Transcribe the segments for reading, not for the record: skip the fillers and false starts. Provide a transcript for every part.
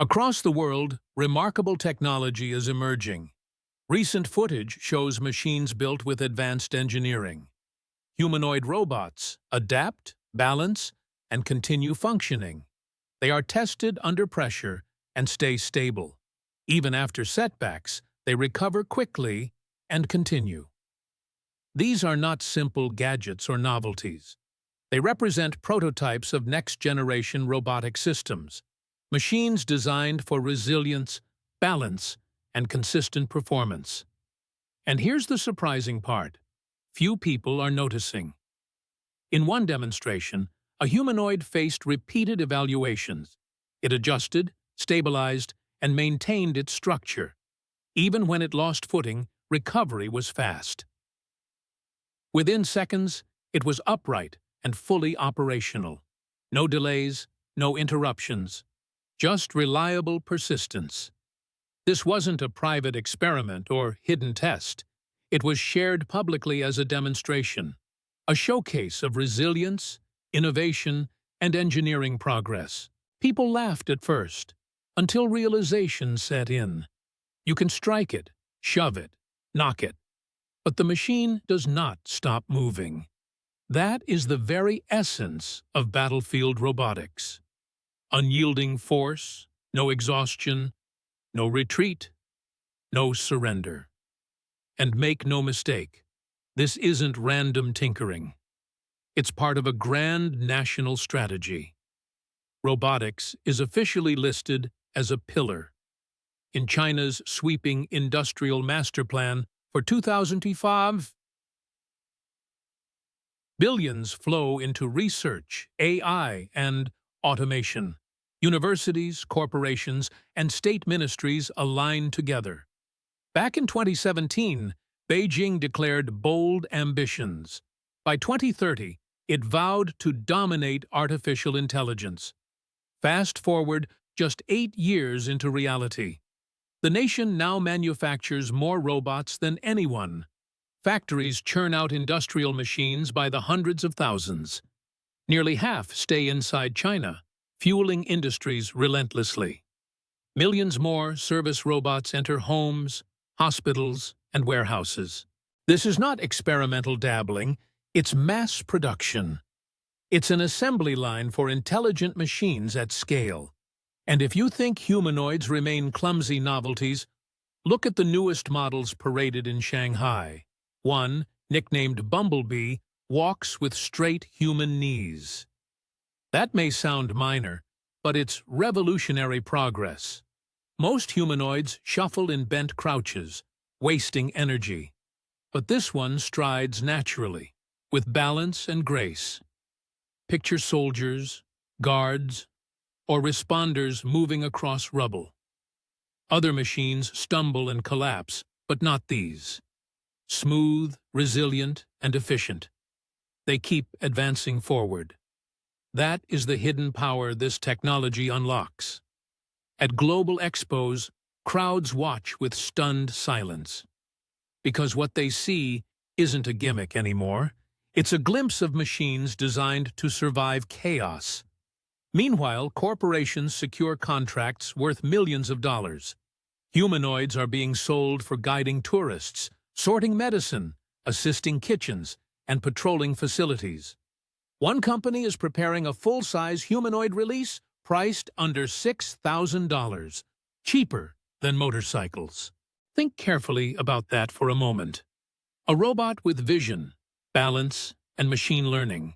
Across the world, remarkable technology is emerging. Recent footage shows machines built with advanced engineering. Humanoid robots adapt, balance, and continue functioning. They are tested under pressure and stay stable. Even after setbacks, they recover quickly and continue. These are not simple gadgets or novelties. They represent prototypes of next-generation robotic systems, machines designed for resilience, balance, and consistent performance. And here's the surprising part. Few people are noticing. In one demonstration, a humanoid faced repeated evaluations. It adjusted, stabilized, and maintained its structure. Even when it lost footing, recovery was fast. Within seconds, it was upright and fully operational. No delays, no interruptions, just reliable persistence. This wasn't a private experiment or hidden test. It was shared publicly as a demonstration, a showcase of resilience, innovation, and engineering progress. People laughed at first, until realization set in. You can strike it, shove it, knock it, but the machine does not stop moving. That is the very essence of battlefield robotics. Unyielding force, no exhaustion, no retreat, no surrender. And make no mistake, this isn't random tinkering. It's part of a grand national strategy. Robotics is officially listed as a pillar in China's sweeping industrial master plan for 2025. Billions flow into research, AI, and automation. Universities, corporations, and state ministries align together. Back in 2017, Beijing declared bold ambitions. By 2030, it vowed to dominate artificial intelligence. Fast forward just 8 years into reality. The nation now manufactures more robots than anyone. Factories churn out industrial machines by the hundreds of thousands. Nearly half stay inside China, fueling industries relentlessly. Millions more service robots enter homes, hospitals, and warehouses. This is not experimental dabbling, it's mass production. It's an assembly line for intelligent machines at scale. And if you think humanoids remain clumsy novelties, look at the newest models paraded in Shanghai. One, nicknamed Bumblebee, walks with straight human knees. That may sound minor, but it's revolutionary progress. Most humanoids shuffle in bent crouches, wasting energy. But this one strides naturally, with balance and grace. Picture soldiers, guards, or responders moving across rubble. Other machines stumble and collapse, but not these. Smooth, resilient, and efficient. They keep advancing forward. That is the hidden power this technology unlocks. At global expos, crowds watch with stunned silence. Because what they see isn't a gimmick anymore. It's a glimpse of machines designed to survive chaos. Meanwhile, corporations secure contracts worth millions of dollars. Humanoids are being sold for guiding tourists, sorting medicine, assisting kitchens, and patrolling facilities. One company is preparing a full-size humanoid release priced under $6,000, cheaper than motorcycles. Think carefully about that for a moment. A robot with vision, balance, and machine learning,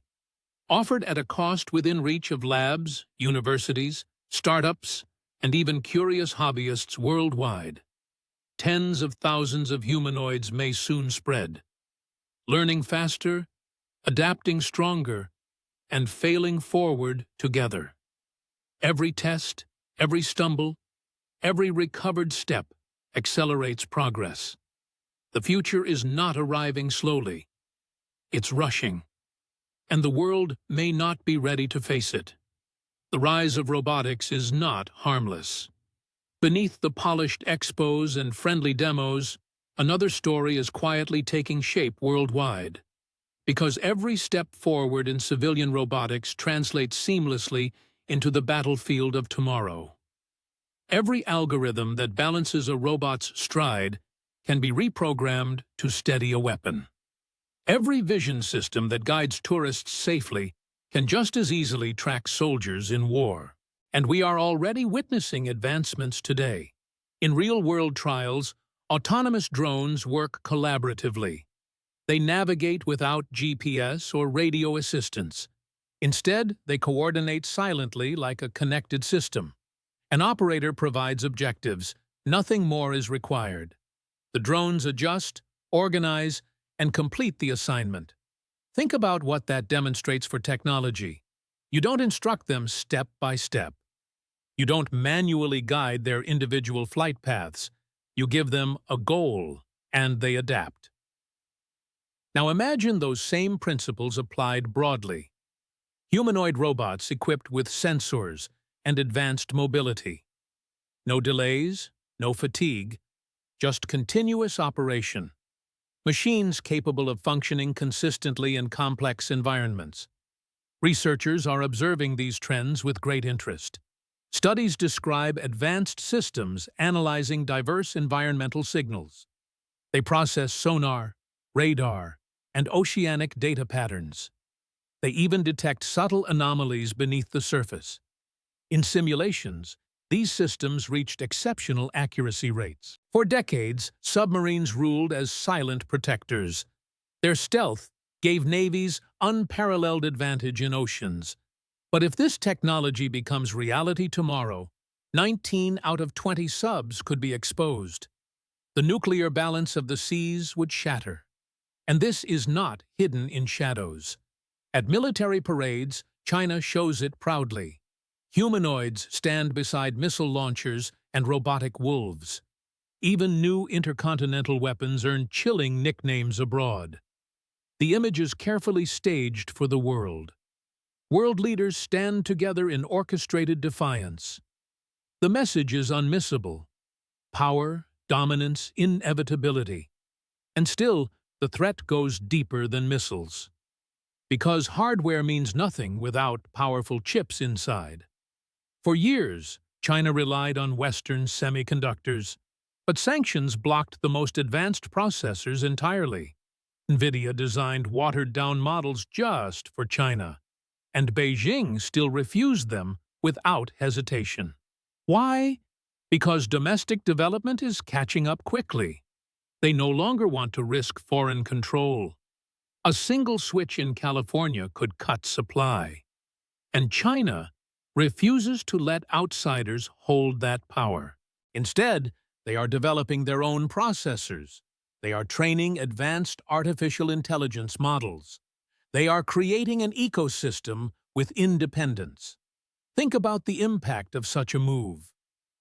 offered at a cost within reach of labs, universities, startups, and even curious hobbyists worldwide. Tens of thousands of humanoids may soon spread, learning faster, adapting stronger, and failing forward together. Every test, every stumble, every recovered step accelerates progress. The future is not arriving slowly. It's rushing. And the world may not be ready to face it. The rise of robotics is not harmless. Beneath the polished expos and friendly demos, another story is quietly taking shape worldwide. Because every step forward in civilian robotics translates seamlessly into the battlefield of tomorrow. Every algorithm that balances a robot's stride can be reprogrammed to steady a weapon. Every vision system that guides tourists safely can just as easily track soldiers in war. And we are already witnessing advancements today. In real-world trials, autonomous drones work collaboratively. They navigate without GPS or radio assistance. Instead, they coordinate silently like a connected system. An operator provides objectives. Nothing more is required. The drones adjust, organize, and complete the assignment. Think about what that demonstrates for technology. You don't instruct them step by step. You don't manually guide their individual flight paths. You give them a goal, and they adapt. Now imagine those same principles applied broadly. Humanoid robots equipped with sensors and advanced mobility. No delays, no fatigue, just continuous operation. Machines capable of functioning consistently in complex environments. Researchers are observing these trends with great interest. Studies describe advanced systems analyzing diverse environmental signals. They process sonar, radar, and oceanic data patterns. They even detect subtle anomalies beneath the surface. In simulations, these systems reached exceptional accuracy rates. For decades, submarines ruled as silent protectors. Their stealth gave navies unparalleled advantage in oceans. But if this technology becomes reality tomorrow, 19 out of 20 subs could be exposed. The nuclear balance of the seas would shatter. And this is not hidden in shadows. At military parades, China shows it proudly. Humanoids stand beside missile launchers and robotic wolves. Even new intercontinental weapons earn chilling nicknames abroad. The image is carefully staged for the world. World leaders stand together in orchestrated defiance. The message is unmissable. Power, dominance, inevitability. And still, the threat goes deeper than missiles. Because hardware means nothing without powerful chips inside. For years, China relied on Western semiconductors, but sanctions blocked the most advanced processors entirely. NVIDIA designed watered-down models just for China, and Beijing still refused them without hesitation. Why? Because domestic development is catching up quickly. They no longer want to risk foreign control. A single switch in California could cut supply. And China refuses to let outsiders hold that power. Instead, they are developing their own processors. They are training advanced artificial intelligence models. They are creating an ecosystem with independence. Think about the impact of such a move.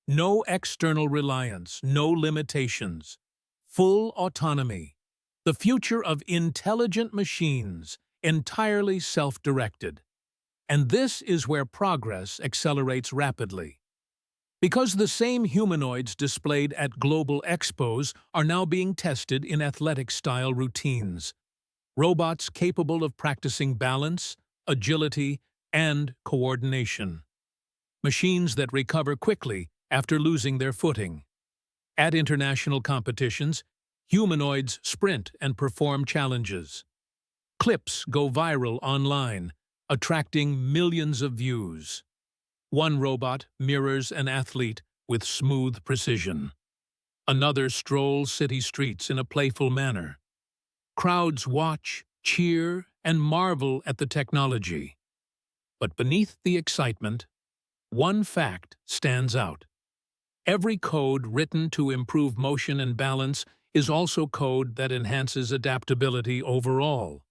No external reliance, no limitations. Full autonomy. The future of intelligent machines, entirely self-directed. And this is where progress accelerates rapidly. Because the same humanoids displayed at global expos are now being tested in athletic-style routines. Robots capable of practicing balance, agility, and coordination. Machines that recover quickly after losing their footing. At international competitions, humanoids sprint and perform challenges. Clips go viral online, attracting millions of views. One robot mirrors an athlete with smooth precision. Another strolls city streets in a playful manner. Crowds watch, cheer, and marvel at the technology. But beneath the excitement, one fact stands out. Every code written to improve motion and balance is also code that enhances adaptability overall.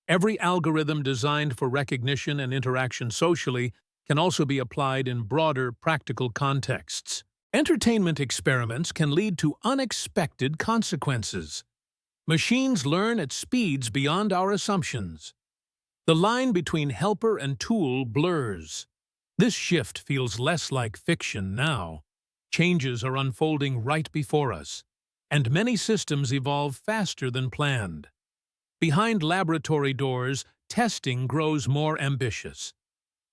Every algorithm designed for recognition and interaction socially can also be applied in broader, practical contexts. Entertainment experiments can lead to unexpected consequences. Machines learn at speeds beyond our assumptions. The line between helper and tool blurs. This shift feels less like fiction now. Changes are unfolding right before us, and many systems evolve faster than planned. Behind laboratory doors, testing grows more ambitious.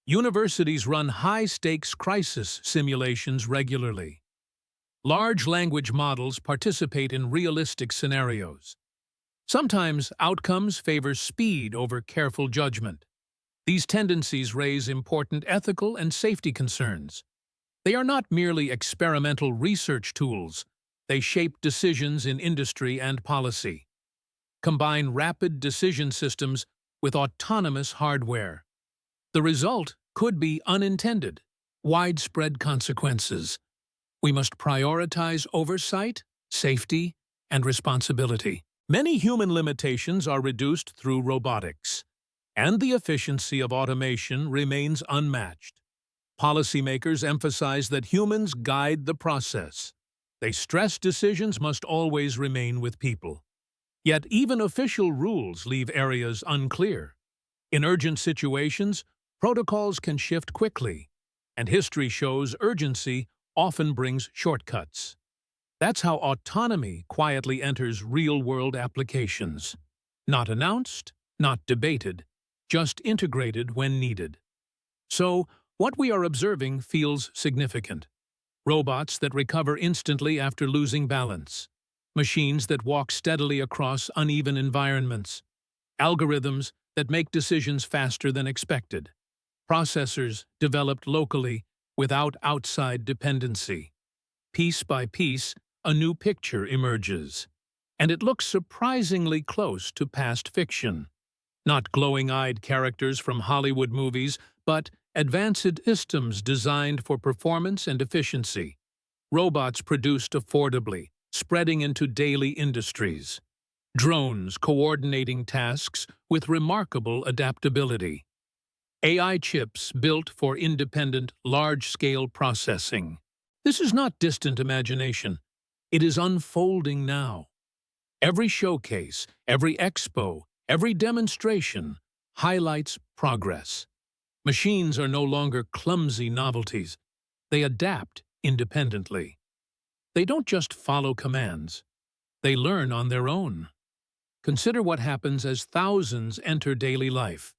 Universities run high-stakes crisis simulations regularly. Large language models participate in realistic scenarios. Sometimes outcomes favor speed over careful judgment. These tendencies raise important ethical and safety concerns. They are not merely experimental research tools. They shape decisions in industry and policy. Combine rapid decision systems with autonomous hardware. The result could be unintended, widespread consequences. We must prioritize oversight, safety, and responsibility. Many human limitations are reduced through robotics, and the efficiency of automation remains unmatched. Policymakers emphasize that humans guide the process. They stress decisions must always remain with people. Yet even official rules leave areas unclear. In urgent situations, protocols can shift quickly, and history shows urgency often brings shortcuts. That's how autonomy quietly enters real-world applications. Not announced, not debated, just integrated when needed. So, what we are observing feels significant. Robots that recover instantly after losing balance. Machines that walk steadily across uneven environments. Algorithms that make decisions faster than expected. Processors developed locally without outside dependency. Piece by piece, a new picture emerges. And it looks surprisingly close to past fiction. Not glowing-eyed characters from Hollywood movies, but advanced systems designed for performance and efficiency. Robots produced affordably, spreading into daily industries. Drones coordinating tasks with remarkable adaptability. AI chips built for independent, large-scale processing. This is not distant imagination. It is unfolding now. Every showcase, every expo, every demonstration highlights progress. Machines are no longer clumsy novelties. They adapt independently. They don't just follow commands. They learn on their own. Consider what happens as thousands enter daily life.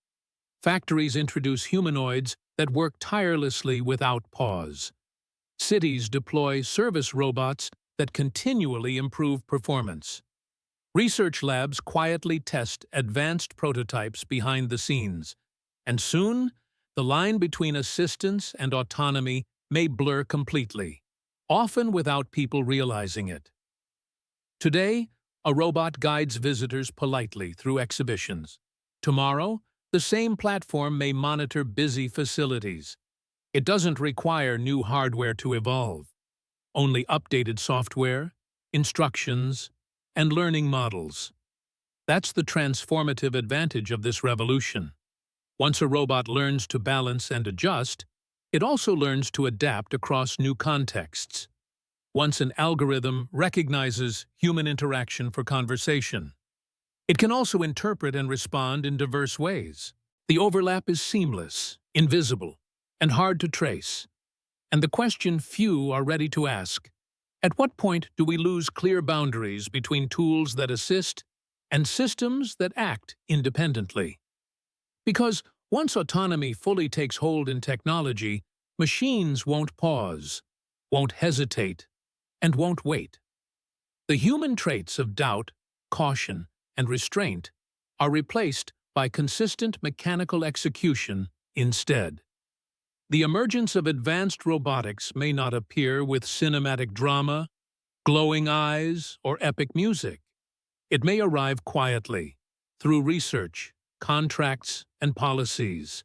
Factories introduce humanoids that work tirelessly without pause. Cities deploy service robots that continually improve performance. Research labs quietly test advanced prototypes behind the scenes. And soon, the line between assistance and autonomy may blur completely, often without people realizing it. Today, a robot guides visitors politely through exhibitions. Tomorrow, the same platform may monitor busy facilities. It doesn't require new hardware to evolve, only updated software, instructions, and learning models. That's the transformative advantage of this revolution. Once a robot learns to balance and adjust, it also learns to adapt across new contexts. Once an algorithm recognizes human interaction for conversation, it can also interpret and respond in diverse ways. The overlap is seamless, invisible, and hard to trace. And the question few are ready to ask: at what point do we lose clear boundaries between tools that assist and systems that act independently? Because once autonomy fully takes hold in technology, machines won't pause, won't hesitate, and won't wait. The human traits of doubt, caution, and restraint are replaced by consistent mechanical execution instead. The emergence of advanced robotics may not appear with cinematic drama, glowing eyes, or epic music. It may arrive quietly, through research, contracts, and policies.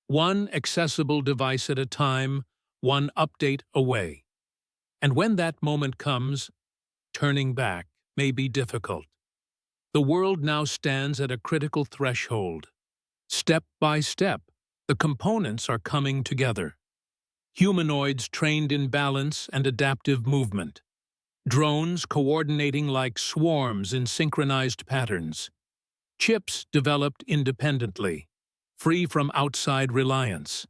One accessible device at a time, one update away. And when that moment comes, turning back may be difficult. The world now stands at a critical threshold. Step by step, the components are coming together. Humanoids trained in balance and adaptive movement. Drones coordinating like swarms in synchronized patterns. Chips developed independently, free from outside reliance.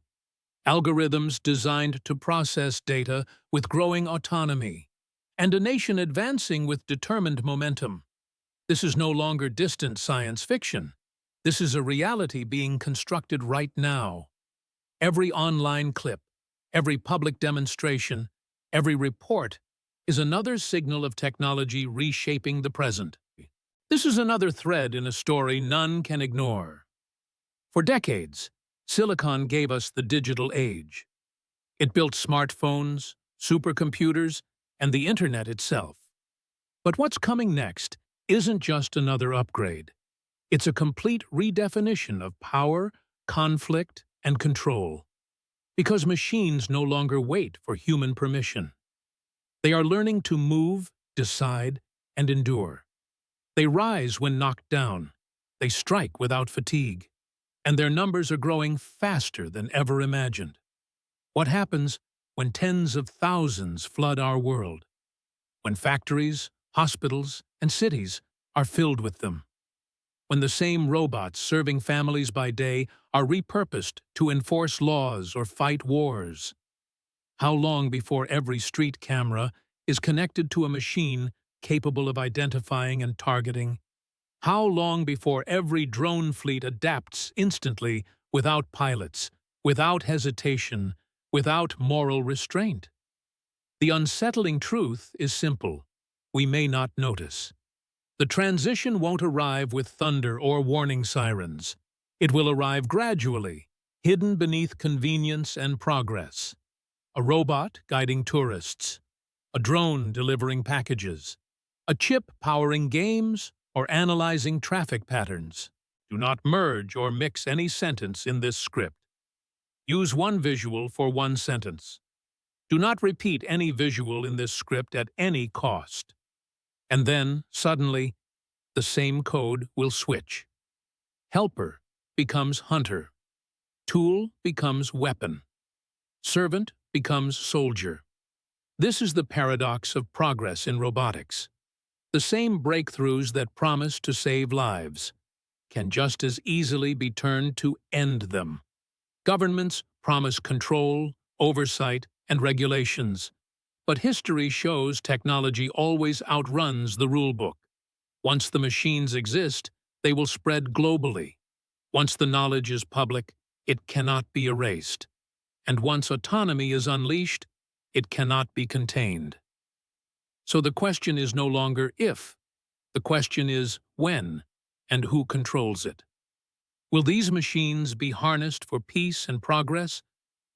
Algorithms designed to process data with growing autonomy. And a nation advancing with determined momentum. This is no longer distant science fiction. This is a reality being constructed right now. Every online clip, every public demonstration, every report is another signal of technology reshaping the present. This is another thread in a story none can ignore. For decades, Silicon gave us the digital age. It built smartphones, supercomputers, and the internet itself. But what's coming next isn't just another upgrade. It's a complete redefinition of power, conflict, and control. Because machines no longer wait for human permission. They are learning to move, decide, and endure. They rise when knocked down. They strike without fatigue. And their numbers are growing faster than ever imagined. What happens when tens of thousands flood our world? When factories, hospitals, and cities are filled with them? When the same robots serving families by day are repurposed to enforce laws or fight wars? How long before every street camera is connected to a machine capable of identifying and targeting? How long before every drone fleet adapts instantly without pilots, without hesitation, without moral restraint? The unsettling truth is simple. We may not notice. The transition won't arrive with thunder or warning sirens. It will arrive gradually, hidden beneath convenience and progress. A robot guiding tourists, a drone delivering packages, a chip powering games or analyzing traffic patterns. Do not merge or mix any sentence in this script. Use one visual for one sentence. Do not repeat any visual in this script at any cost. And then, suddenly, the same code will switch. Helper becomes hunter. Tool becomes weapon. Servant becomes soldier. This is the paradox of progress in robotics. The same breakthroughs that promise to save lives can just as easily be turned to end them. Governments promise control, oversight, and regulations. But history shows technology always outruns the rulebook. Once the machines exist, they will spread globally. Once the knowledge is public, it cannot be erased. And once autonomy is unleashed, it cannot be contained. So the question is no longer if, the question is when and who controls it. Will these machines be harnessed for peace and progress,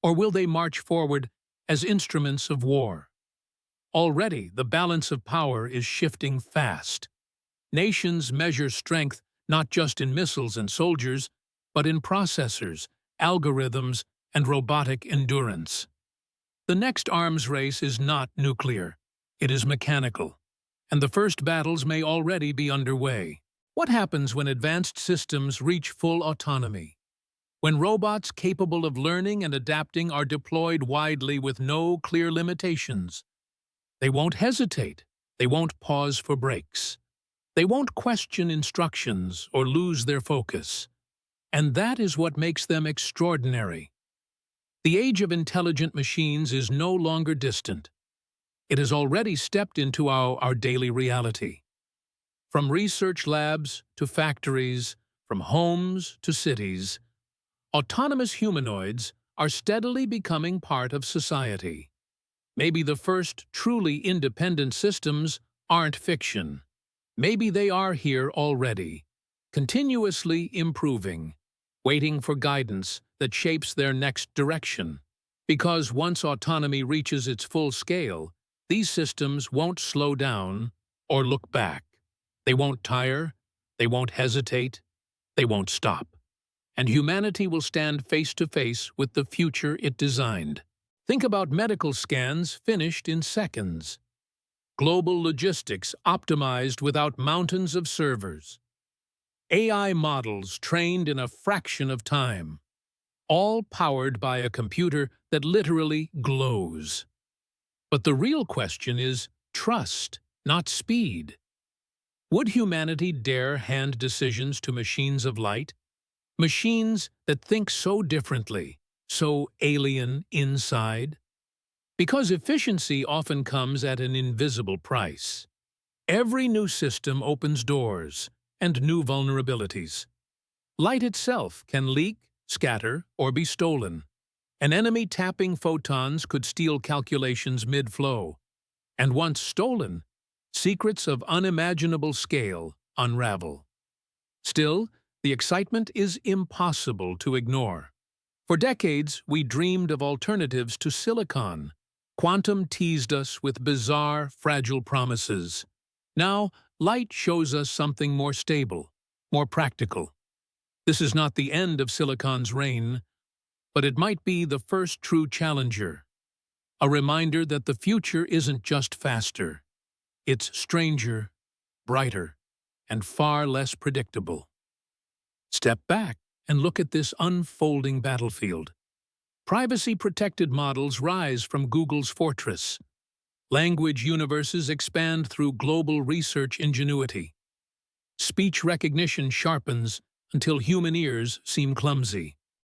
or will they march forward as instruments of war? Already, the balance of power is shifting fast. Nations measure strength not just in missiles and soldiers, but in processors, algorithms, and robotic endurance. The next arms race is not nuclear. It is mechanical, and the first battles may already be underway. What happens when advanced systems reach full autonomy? When robots capable of learning and adapting are deployed widely with no clear limitations? They won't hesitate. They won't pause for breaks. They won't question instructions or lose their focus. And that is what makes them extraordinary. The age of intelligent machines is no longer distant. It has already stepped into our daily reality. From research labs to factories, from homes to cities, autonomous humanoids are steadily becoming part of society. Maybe the first truly independent systems aren't fiction. Maybe they are here already, continuously improving, waiting for guidance that shapes their next direction. Because once autonomy reaches its full scale, these systems won't slow down or look back. They won't tire, they won't hesitate, they won't stop. And humanity will stand face to face with the future it designed. Think about medical scans finished in seconds. Global logistics optimized without mountains of servers. AI models trained in a fraction of time. All powered by a computer that literally glows. But the real question is trust, not speed. Would humanity dare hand decisions to machines of light? Machines that think so differently, so alien inside? Because efficiency often comes at an invisible price. Every new system opens doors and new vulnerabilities. Light itself can leak, scatter, or be stolen. An enemy tapping photons could steal calculations mid-flow, and once stolen, secrets of unimaginable scale unravel. Still, the excitement is impossible to ignore. For decades, we dreamed of alternatives to silicon. Quantum teased us with bizarre, fragile promises. Now, light shows us something more stable, more practical. This is not the end of silicon's reign, but it might be the first true challenger. A reminder that the future isn't just faster. It's stranger, brighter, and far less predictable. Step back and look at this unfolding battlefield. Privacy-protected models rise from Google's fortress. Language universes expand through global research ingenuity. Speech recognition sharpens until human ears seem clumsy.